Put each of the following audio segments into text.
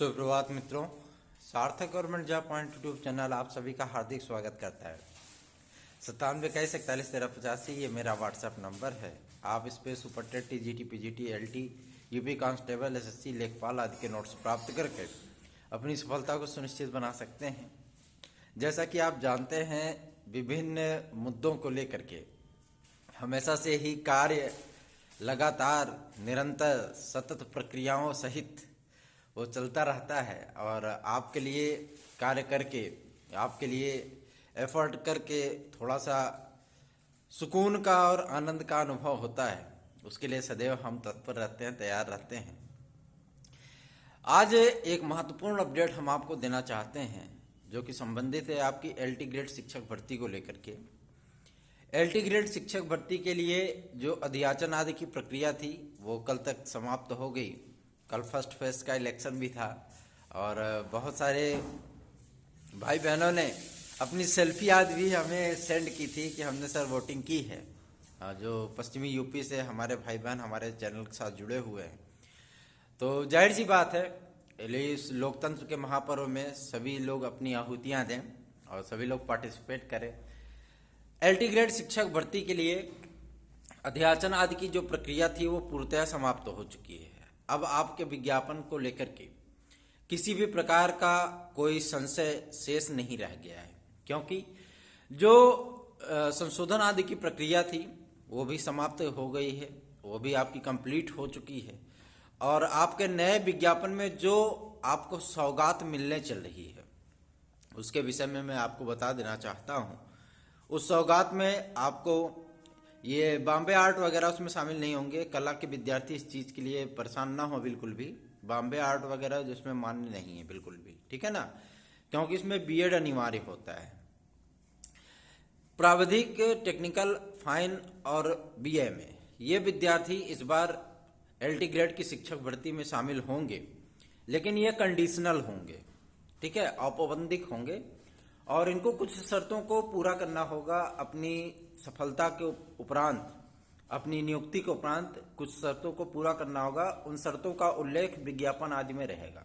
सुप्रभात मित्रों, सार्थक government job point YouTube channel आप सभी का हार्दिक स्वागत करता है। 9721411385 ये मेरा व्हाट्सएप नंबर है। आप इस पे super TET, TGT, PGT, LT, UP constable, SSC, लेखपाल आदि के नोट्स प्राप्त करके अपनी सफलता को सुनिश्चित बना सकते हैं। जैसा कि आप जानते हैं, विभिन्न मुद्दों को लेकर के हमेशा से ही कार्य लगातार, निरंतर, सतत प्रक्रियाओं सहित वो चलता रहता है और आपके लिए कार्य करके, आपके लिए एफर्ट करके थोड़ा सा सुकून का और आनंद का अनुभव होता है। उसके लिए सदैव हम तत्पर रहते हैं, तैयार रहते हैं। आज एक महत्वपूर्ण अपडेट हम आपको देना चाहते हैं जो कि संबंधित है आपकी एलटी ग्रेड शिक्षक भर्ती को लेकर के। एलटी ग्रेड शिक्षक भर्ती के लिए जो अध्याचन आदि की प्रक्रिया थी वो कल तक समाप्त हो गई। कल फर्स्ट फेज का इलेक्शन भी था और बहुत सारे भाई बहनों ने अपनी सेल्फी आज भी हमें सेंड की थी कि हमने सर वोटिंग की है। जो पश्चिमी यूपी से हमारे भाई बहन हमारे चैनल के साथ जुड़े हुए हैं, तो जाहिर सी बात है इस लोकतंत्र के महापर्व में सभी लोग अपनी आहुतियां दें और सभी लोग पार्टिसिपेट करें। एलटी ग्रेड शिक्षक भर्ती के लिए अध्याचन आदि की जो प्रक्रिया थी वो पूर्णतः समाप्त हो चुकी है। अब आपके विज्ञापन को लेकर के किसी भी प्रकार का कोई संशय शेष नहीं रह गया है, क्योंकि जो संशोधन आदि की प्रक्रिया थी वो भी समाप्त हो गई है, वो भी आपकी कंप्लीट हो चुकी है। और आपके नए विज्ञापन में जो आपको सौगात मिलने चल रही है उसके विषय में मैं आपको बता देना चाहता हूँ। उस सौगात में आपको ये बॉम्बे आर्ट वगैरह उसमें शामिल नहीं होंगे। कला के विद्यार्थी इस चीज़ के लिए परेशान ना हो बिल्कुल भी। बॉम्बे आर्ट वगैरह जिसमें मान्य नहीं है बिल्कुल भी, ठीक है ना, क्योंकि इसमें बीएड अनिवार्य होता है। प्राविधिक, टेक्निकल, फाइन और बीए में ये विद्यार्थी इस बार एलटी ग्रेड की शिक्षक भर्ती में शामिल होंगे, लेकिन ये कंडीशनल होंगे, ठीक है, औपबंधिक होंगे और इनको कुछ शर्तों को पूरा करना होगा। अपनी सफलता के उपरांत, अपनी नियुक्ति के उपरांत कुछ शर्तों को पूरा करना होगा। उन शर्तों का उल्लेख विज्ञापन आदि में रहेगा।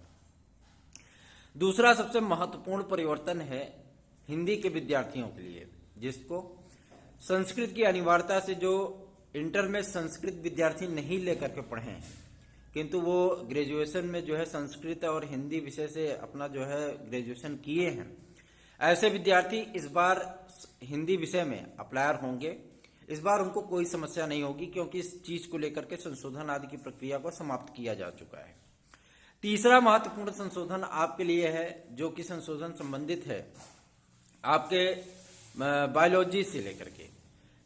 दूसरा सबसे महत्वपूर्ण परिवर्तन है हिंदी के विद्यार्थियों के लिए, जिसको संस्कृत की अनिवार्यता से जो इंटर में संस्कृत विद्यार्थी नहीं लेकर के पढ़े हैं किंतु वो ग्रेजुएशन में जो है संस्कृत और हिंदी विषय से अपना जो है ग्रेजुएशन किए हैं, ऐसे विद्यार्थी इस बार हिंदी विषय में अप्लायर होंगे। इस बार उनको कोई समस्या नहीं होगी, क्योंकि इस चीज को लेकर के संशोधन आदि की प्रक्रिया को समाप्त किया जा चुका है। तीसरा महत्वपूर्ण संशोधन आपके लिए है, जो कि संशोधन संबंधित है आपके बायोलॉजी से लेकर के,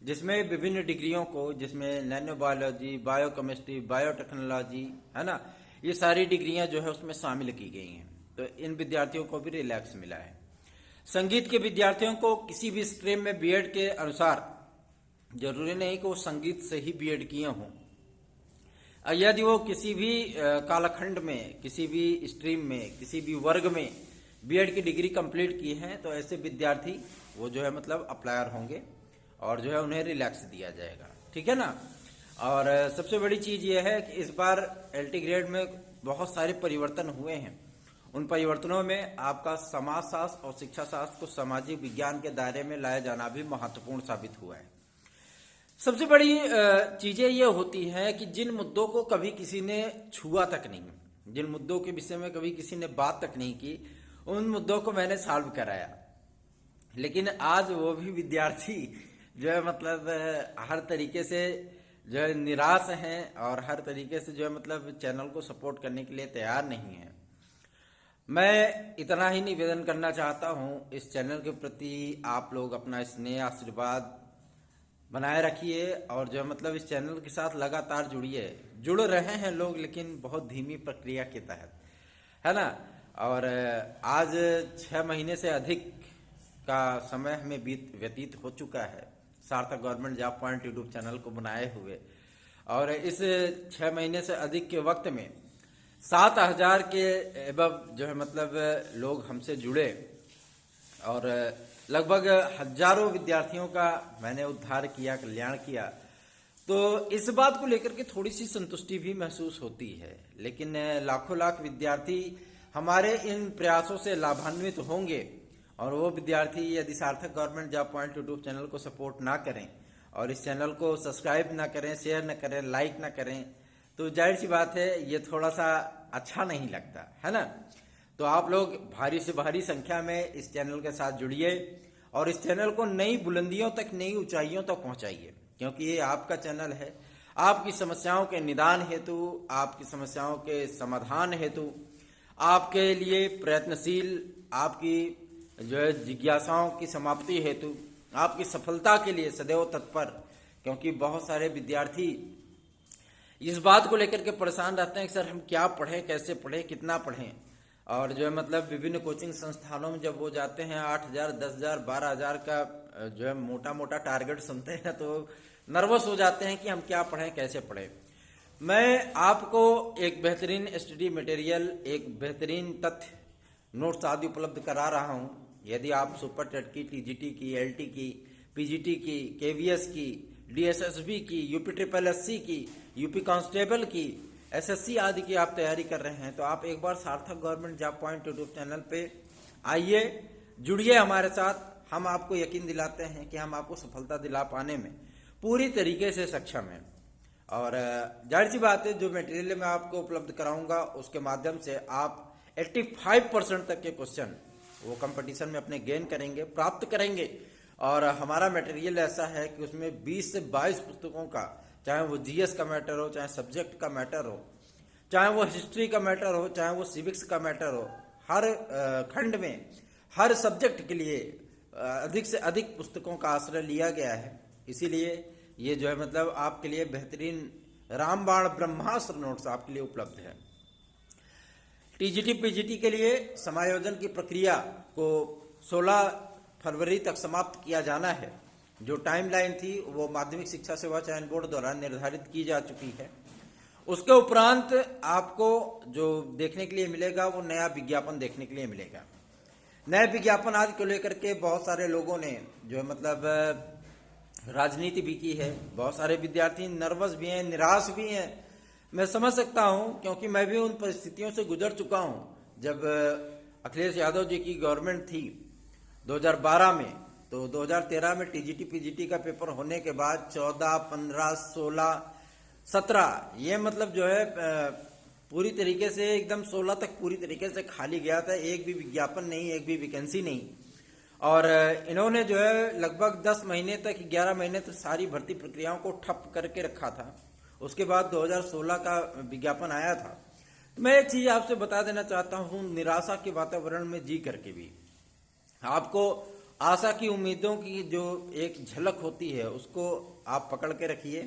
जिसमें विभिन्न डिग्रियों को, जिसमें नैनो बायोलॉजी, बायोकेमिस्ट्री, बायोटेक्नोलॉजी, है ना, ये सारी डिग्रियां जो है उसमें शामिल की गई हैं। तो इन विद्यार्थियों को भी रिलैक्स मिला है। संगीत के विद्यार्थियों को किसी भी स्ट्रीम में बीएड के अनुसार, जरूरी नहीं कि वो संगीत से ही बीएड किए हों, यदि वो किसी भी कालखंड में, किसी भी स्ट्रीम में, किसी भी वर्ग में बीएड की डिग्री कंप्लीट की है, तो ऐसे विद्यार्थी वो जो है मतलब अप्लायर होंगे और जो है उन्हें रिलैक्स दिया जाएगा, ठीक है ना। और सबसे बड़ी चीज ये है कि इस बार एलटी ग्रेड में बहुत सारे परिवर्तन हुए हैं। उन परिवर्तनों में आपका समाजशास्त्र और शिक्षा शास्त्र को सामाजिक विज्ञान के दायरे में लाया जाना भी महत्वपूर्ण साबित हुआ है। सबसे बड़ी चीजें ये होती हैं कि जिन मुद्दों को कभी किसी ने छुआ तक नहीं, जिन मुद्दों के विषय में कभी किसी ने बात तक नहीं की, उन मुद्दों को मैंने सॉल्व कराया। लेकिन आज वो भी विद्यार्थी जो है मतलब हर तरीके से जो है निराश हैं और हर तरीके से जो है मतलब चैनल को सपोर्ट करने के लिए तैयार नहीं है। मैं इतना ही निवेदन करना चाहता हूँ, इस चैनल के प्रति आप लोग अपना स्नेह, आशीर्वाद बनाए रखिए और जो मतलब इस चैनल के साथ लगातार जुड़िए। जुड़ रहे हैं लोग, लेकिन बहुत धीमी प्रक्रिया के तहत, है ना। और आज 6 महीने से अधिक का समय हमें व्यतीत हो चुका है सार्थक government job point YouTube channel को बनाए हुए, और इस 6 महीने से अधिक के वक्त में 7,000 के एबव जो है मतलब लोग हमसे जुड़े और लगभग हजारों विद्यार्थियों का मैंने उद्धार किया, कल्याण किया। तो इस बात को लेकर के थोड़ी सी संतुष्टि भी महसूस होती है। लेकिन लाखों लाख विद्यार्थी हमारे इन प्रयासों से लाभान्वित होंगे और वो विद्यार्थी यदि सार्थक government job point YouTube channel को सपोर्ट ना करें और इस चैनल को सब्सक्राइब ना करें, शेयर ना करें, लाइक ना करें, तो जाहिर सी बात है ये थोड़ा सा अच्छा नहीं लगता है ना। तो आप लोग भारी से भारी संख्या में इस चैनल के साथ जुड़िए और इस चैनल को नई बुलंदियों तक, नई ऊंचाइयों तक पहुंचाइए, क्योंकि ये आपका चैनल है। आपकी समस्याओं के निदान हेतु, आपकी समस्याओं के समाधान हेतु, आपके लिए प्रयत्नशील, आपकी जो है जिज्ञासाओं की समाप्ति हेतु, आपकी सफलता के लिए सदैव तत्पर। क्योंकि बहुत सारे विद्यार्थी इस बात को लेकर के परेशान रहते हैं कि सर हम क्या पढ़ें, कैसे पढ़ें, कितना पढ़ें। और जो है मतलब विभिन्न कोचिंग संस्थानों में जब वो जाते हैं 8,000, 10,000, 12,000 का जो है मोटा मोटा टारगेट सुनते हैं तो नर्वस हो जाते हैं कि हम क्या पढ़ें, कैसे पढ़ें। मैं आपको एक बेहतरीन स्टडी मटेरियल, एक बेहतरीन तथ्य नोट्स आदि उपलब्ध करा रहा हूं। यदि आप सुपर टेट की, टीजीटी की, एलटी की, पीजीटी की, केवीएस की, डीएसएसबी की, यूपी ट्रिपल एससी की, यूपी कांस्टेबल की, एसएससी आदि की आप तैयारी कर रहे हैं, तो आप एक बार सार्थक government job point YouTube channel पे आइए, जुड़िए हमारे साथ। हम आपको यकीन दिलाते हैं कि हम आपको सफलता दिला पाने में पूरी तरीके से सक्षम हैं। और जाहिर सी बात है, जो मटेरियल मैं आपको उपलब्ध कराऊंगा उसके माध्यम से आप 85% तक के क्वेश्चन वो कंपटीशन में अपने गेन करेंगे, प्राप्त करेंगे। और हमारा मटेरियल ऐसा है कि उसमें 20 से 22 पुस्तकों का, चाहे वो जीएस का मैटर हो, चाहे सब्जेक्ट का मैटर हो, चाहे वो हिस्ट्री का मैटर हो, चाहे वो सिविक्स का मैटर हो, हर खंड में, हर सब्जेक्ट के लिए अधिक से अधिक पुस्तकों का आश्रय लिया गया है। इसीलिए ये जो है मतलब आपके लिए बेहतरीन रामबाण ब्रह्मास्त्र नोट्स आपके लिए उपलब्ध है। टीजीटी पीजीटी के लिए समायोजन की प्रक्रिया को 16 फरवरी तक समाप्त किया जाना है। जो टाइमलाइन थी वो माध्यमिक शिक्षा सेवा चयन बोर्ड द्वारा निर्धारित की जा चुकी है। उसके उपरांत आपको जो देखने के लिए मिलेगा वो नया विज्ञापन देखने के लिए मिलेगा। नए विज्ञापन आज को लेकर के बहुत सारे लोगों ने जो मतलब राजनीति भी की है। बहुत सारे विद्यार्थी नर्वस भी हैं, निराश भी हैं। मैं समझ सकता हूं, क्योंकि मैं भी उन परिस्थितियों से गुजर चुका हूं। जब अखिलेश यादव जी की गवर्नमेंट थी 2012 में, तो 2013 में टीजीटी पीजीटी का पेपर होने के बाद 14, 15, 16, 17 ये मतलब जो है पूरी तरीके से एकदम 16 तक पूरी तरीके से खाली गया था। एक भी विज्ञापन नहीं, एक भी वैकेंसी नहीं। और इन्होंने जो है लगभग 10 महीने तक, 11 महीने तक सारी भर्ती प्रक्रियाओं को ठप करके रखा था। उसके बाद 2016 का विज्ञापन आया था। मैं एक चीज आपसे बता देना चाहता हूं, निराशा के वातावरण में जी करके भी आपको आशा की, उम्मीदों की जो एक झलक होती है उसको आप पकड़ के रखिए।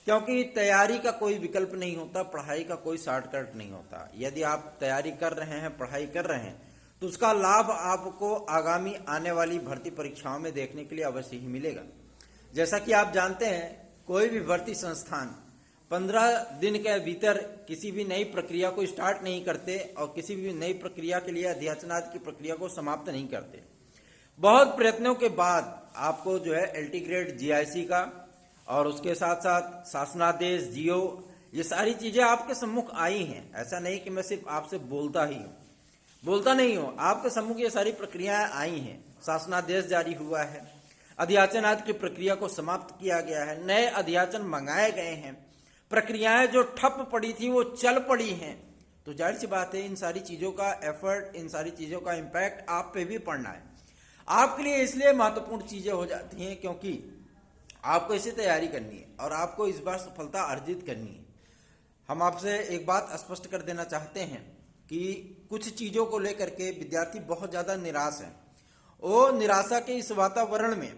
क्योंकि तैयारी का कोई विकल्प नहीं होता, पढ़ाई का कोई शॉर्टकट नहीं होता। यदि आप तैयारी कर रहे हैं, पढ़ाई कर रहे हैं, तो उसका लाभ आपको आगामी आने वाली भर्ती परीक्षाओं में देखने के लिए अवश्य ही मिलेगा। जैसा कि आप जानते हैं, कोई भी भर्ती संस्थान 15 दिन के भीतर किसी भी नई प्रक्रिया को स्टार्ट नहीं करते और किसी भी नई प्रक्रिया के लिए अध्याचनादि की प्रक्रिया को समाप्त नहीं करते। बहुत प्रयत्नों के बाद आपको जो है एलटी ग्रेड जीआईसी का और उसके साथ साथ शासनादेश, जीओ, ये सारी चीजें आपके सम्मुख आई हैं। ऐसा नहीं कि मैं सिर्फ आपसे बोलता नहीं हूं, आपके सम्मुख ये सारी प्रक्रियाएं आई हैं। शासनादेश जारी हुआ है, अध्याचन आदि की प्रक्रिया को समाप्त किया गया है, नए अध्याचन मंगाए गए हैं, प्रक्रियाएं जो ठप पड़ी थी वो चल पड़ी हैं। तो जाहिर सी बात है, इन सारी चीजों का एफर्ट, इन सारी चीजों का इम्पैक्ट आप पे भी पड़ना है। आपके लिए इसलिए महत्वपूर्ण चीजें हो जाती हैं क्योंकि आपको इसे तैयारी करनी है और आपको इस बार सफलता अर्जित करनी है। हम आपसे एक बात स्पष्ट कर देना चाहते हैं कि कुछ चीजों को लेकर के विद्यार्थी बहुत ज्यादा निराश हैं। वो निराशा के इस वातावरण में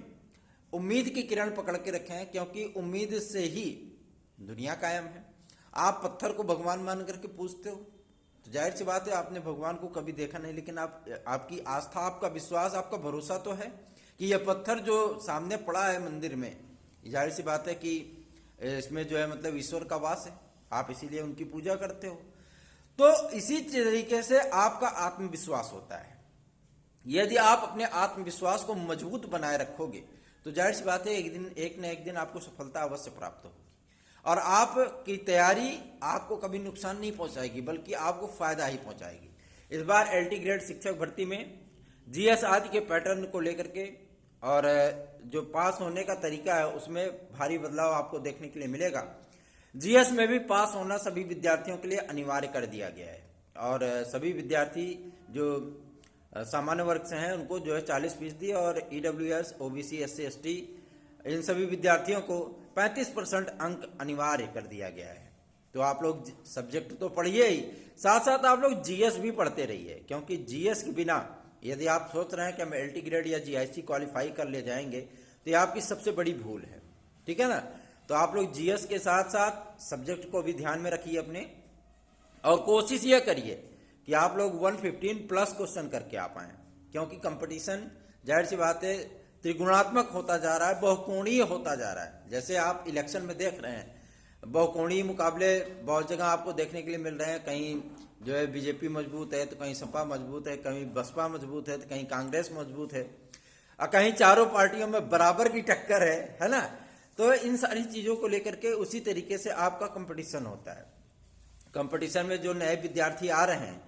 उम्मीद की किरण पकड़ के रखें, क्योंकि उम्मीद से ही दुनिया कायम है। आप पत्थर को भगवान मान करके पूजते हो, तो जाहिर सी बात है आपने भगवान को कभी देखा नहीं, लेकिन आपकी आस्था, आपका विश्वास, आपका भरोसा तो है कि यह पत्थर जो सामने पड़ा है मंदिर में, जाहिर सी बात है कि इसमें जो है मतलब ईश्वर का वास है, आप इसीलिए उनकी पूजा करते हो। तो इसी तरीके से आपका आत्मविश्वास होता है। यदि आप अपने आत्मविश्वास को मजबूत बनाए रखोगे तो जाहिर सी बात है एक न एक दिन आपको सफलता अवश्य प्राप्त होगी। और आपकी तैयारी आपको कभी नुकसान नहीं पहुंचाएगी, बल्कि आपको फायदा ही पहुंचाएगी। इस बार एलटी ग्रेड शिक्षक भर्ती में जीएस आदि के पैटर्न को लेकर के और जो पास होने का तरीका है उसमें भारी बदलाव आपको देखने के लिए मिलेगा। जीएस में भी पास होना सभी विद्यार्थियों के लिए अनिवार्य कर दिया गया है और सभी विद्यार्थी जो सामान्य वर्ग से हैं उनको जो है 40% और ईडब्ल्यूएस, ओबीसी, एससी, एसटी इन सभी विद्यार्थियों को 35% अंक अनिवार्य कर दिया गया है। तो आप लोग सब्जेक्ट तो पढ़िए ही, साथ साथ आप लोग जीएस भी पढ़ते रहिए, क्योंकि जीएस के बिना यदि आप सोच रहे हैं कि हम एलटी ग्रेड या जीआईसी क्वालिफाई कर ले जाएंगे तो ये आपकी सबसे बड़ी भूल है, ठीक है ना। तो आप लोग जीएस के साथ साथ सब्जेक्ट को भी ध्यान में रखिए अपने, और कोशिश ये करिए कि आप लोग 115 प्लस क्वेश्चन करके आ पाएं, क्योंकि कंपटीशन जाहिर सी बात है त्रिगुणात्मक होता जा रहा है, बहुकोणीय होता जा रहा है। जैसे आप इलेक्शन में देख रहे हैं बहुकोणीय मुकाबले बहुत जगह आपको देखने के लिए मिल रहे हैं। कहीं जो है बीजेपी मजबूत है तो कहीं सपा मजबूत है, कहीं बसपा मजबूत है तो कहीं कांग्रेस मजबूत है, और कहीं चारों पार्टियों में बराबर की टक्कर है ना। तो इन सारी चीजों को लेकर के उसी तरीके से आपका कंपटीशन होता है। कंपटीशन में जो नए विद्यार्थी आ रहे हैं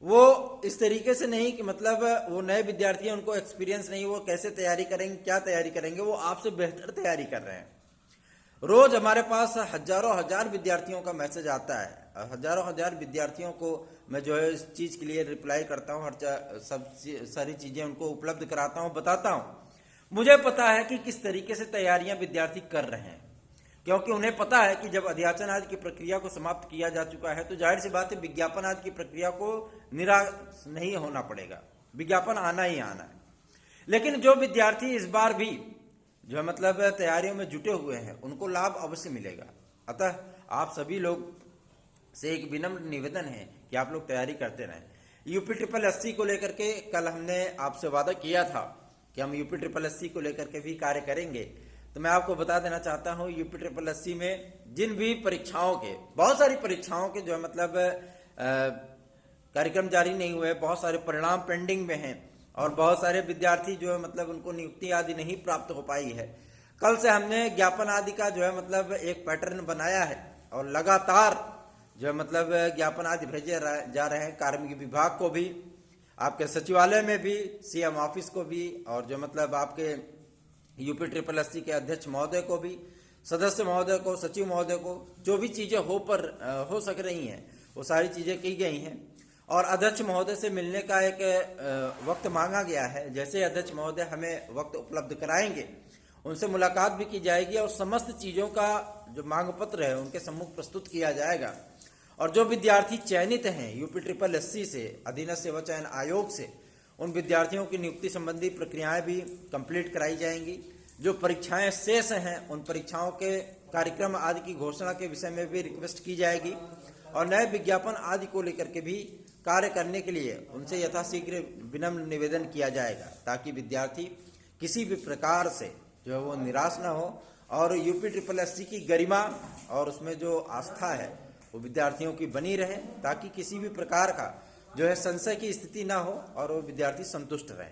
वो इस तरीके से नहीं कि मतलब वो नए विद्यार्थी हैं, उनको एक्सपीरियंस नहीं, वो कैसे तैयारी करेंगे, क्या तैयारी करेंगे, वो आपसे बेहतर तैयारी कर रहे हैं। रोज हमारे पास हजारों हजार विद्यार्थियों का मैसेज आता है, हजारों हजार विद्यार्थियों को मैं जो है इस चीज के लिए रिप्लाई करता हूँ, सब सारी चीजें उनको उपलब्ध कराता हूँ, बताता हूँ। मुझे पता है कि किस तरीके से तैयारियां विद्यार्थी कर रहे हैं, क्योंकि उन्हें पता है कि जब अध्याचन आदि की प्रक्रिया को समाप्त किया जा चुका है तो जाहिर सी बात है विज्ञापन आदि की प्रक्रिया को निराश नहीं होना पड़ेगा, विज्ञापन आना ही आना है। लेकिन जो विद्यार्थी इस बार भी जो है मतलब तैयारियों में जुटे हुए हैं उनको लाभ अवश्य मिलेगा। अतः आप सभी लोग से एक विनम्र निवेदन है कि आप लोग तैयारी करते रहें। यूपी ट्रिपल एससी को लेकर के कल हमने आपसे वादा किया था कि हम यूपी ट्रिपल एससी को लेकर के भी कार्य करेंगे, तो मैं आपको बता देना चाहता हूं यूपी ट्रिपल एससी में जिन भी परीक्षाओं के, बहुत सारी परीक्षाओं के जो है मतलब कार्यक्रम जारी नहीं हुए, बहुत सारे परिणाम पेंडिंग में हैं और बहुत सारे विद्यार्थी जो है मतलब उनको नियुक्ति आदि नहीं प्राप्त हो पाई है। कल से हमने ज्ञापन आदि का जो है मतलब एक पैटर्न बनाया है और लगातार जो है मतलब ज्ञापन आदि भेजे जा रहे हैं कार्मिक विभाग को भी, आपके सचिवालय में भी, सीएम ऑफिस को भी, और जो मतलब आपके यूपी ट्रिपल एससी के अध्यक्ष महोदय को भी, सदस्य महोदय को, सचिव महोदय को, जो भी चीजें हो सक रही हैं वो सारी चीजें की गई हैं। और अध्यक्ष महोदय से मिलने का एक वक्त मांगा गया है। जैसे अध्यक्ष महोदय हमें वक्त उपलब्ध कराएंगे उनसे मुलाकात भी की जाएगी और समस्त चीजों का जो मांग पत्र है उनके सम्मुख प्रस्तुत किया जाएगा। और जो विद्यार्थी चयनित हैं यूपी ट्रिपल एससी से, अधीनस्थ सेवा चयन आयोग से, उन विद्यार्थियों की नियुक्ति संबंधी प्रक्रियाएं भी कंप्लीट कराई जाएंगी। जो परीक्षाएं शेष हैं उन परीक्षाओं के कार्यक्रम आदि की घोषणा के विषय में भी रिक्वेस्ट की जाएगी और नए विज्ञापन आदि को लेकर के भी कार्य करने के लिए उनसे यथाशीघ्र विनम्र निवेदन किया जाएगा, ताकि विद्यार्थी किसी भी प्रकार से जो है वो निराश न हो और यूपी ट्रिपल एससी की गरिमा और उसमें जो आस्था है वो विद्यार्थियों की बनी रहे, ताकि किसी भी प्रकार का जो है संशय की स्थिति ना हो और वो विद्यार्थी संतुष्ट रहे।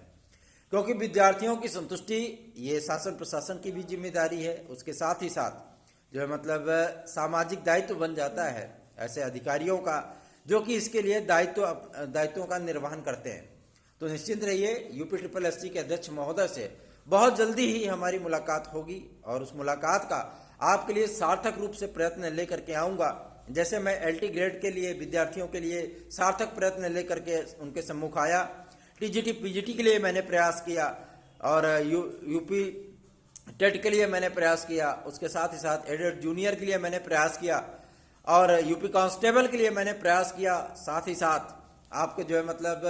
क्योंकि विद्यार्थियों की संतुष्टि ये शासन प्रशासन की भी जिम्मेदारी है, उसके साथ ही साथ जो है मतलब सामाजिक दायित्व बन जाता है ऐसे अधिकारियों का जो कि इसके लिए दायित्वों का निर्वहन करते हैं। तो निश्चिंत रहिए, यूपी ट्रिपल एससी के अध्यक्ष महोदय से बहुत जल्दी ही हमारी मुलाकात होगी और उस मुलाकात का आपके लिए सार्थक रूप से प्रयत्न लेकर के आऊँगा। जैसे मैं एलटी ग्रेड के लिए विद्यार्थियों के लिए सार्थक प्रयत्न लेकर के उनके सम्मुख आया, टीजीटी पीजीटी के लिए मैंने प्रयास किया और यूपी टेट के लिए मैंने प्रयास किया, उसके साथ ही साथ एडेड जूनियर के लिए मैंने प्रयास किया और यूपी कांस्टेबल के लिए मैंने प्रयास किया, साथ ही साथ आपके जो है मतलब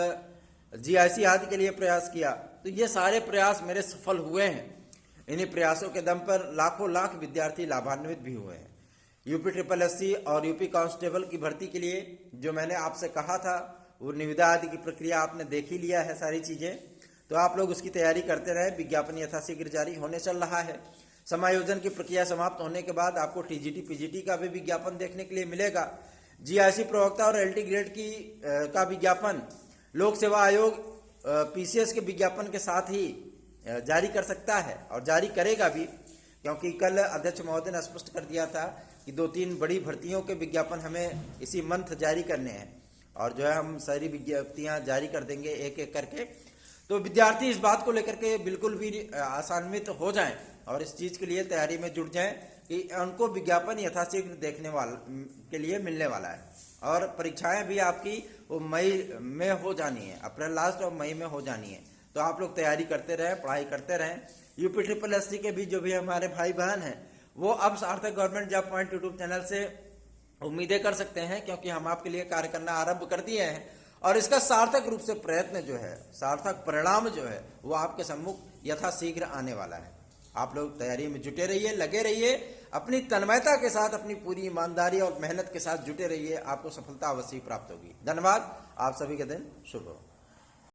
जीआईसी आदि के लिए प्रयास किया। तो ये सारे प्रयास मेरे सफल हुए हैं। इन्हीं प्रयासों के दम पर लाखों लाख विद्यार्थी लाभान्वित भी हुए हैं। यूपी ट्रिपल एससी और यूपी कांस्टेबल की भर्ती के लिए जो मैंने आपसे कहा था वो निविदा आदि की प्रक्रिया आपने देख ही लिया है सारी चीजें, तो आप लोग उसकी तैयारी करते रहे। विज्ञापन यथाशीघ्र जारी होने चल रहा है। समायोजन की प्रक्रिया समाप्त होने के बाद आपको टीजीटी पीजीटी का भी विज्ञापन देखने के लिए मिलेगा। जीआईसी प्रवक्ता और एलटी ग्रेड की का विज्ञापन लोक सेवा आयोग पीसीएस के विज्ञापन के साथ ही जारी कर सकता है और जारी करेगा भी, क्योंकि कल अध्यक्ष महोदय ने स्पष्ट कर दिया था कि 2-3 बड़ी भर्तियों के विज्ञापन हमें इसी मंथ जारी करने हैं और जो है हम सारी विज्ञप्तियां जारी कर देंगे एक एक करके। तो विद्यार्थी इस बात को लेकर के बिल्कुल भी आसान्वित हो जाएं और इस चीज के लिए तैयारी में जुट जाएं कि उनको विज्ञापन यथाशीघ्र देखने के लिए मिलने वाला है। और परीक्षाएं भी आपकी वो मई में हो जानी है, अप्रैल लास्ट और मई में हो जानी है। तो आप लोग तैयारी करते रहें, पढ़ाई करते रहें। यूपी ट्रिपल एससी के भी जो भी हमारे भाई बहन हैं वो अब सार्थक government job point YouTube channel से उम्मीदें कर सकते हैं, क्योंकि हम आपके लिए कार्य करना आरंभ कर दिए हैं और इसका सार्थक रूप से प्रयत्न जो है, सार्थक परिणाम जो है वो आपके सम्मुख यथाशीघ्र आने वाला है। आप लोग तैयारी में जुटे रहिए, लगे रहिए, अपनी तन्मयता के साथ, अपनी पूरी ईमानदारी और मेहनत के साथ जुटे रहिए, आपको सफलता अवश्य प्राप्त होगी। धन्यवाद। आप सभी का दिन शुभ हो।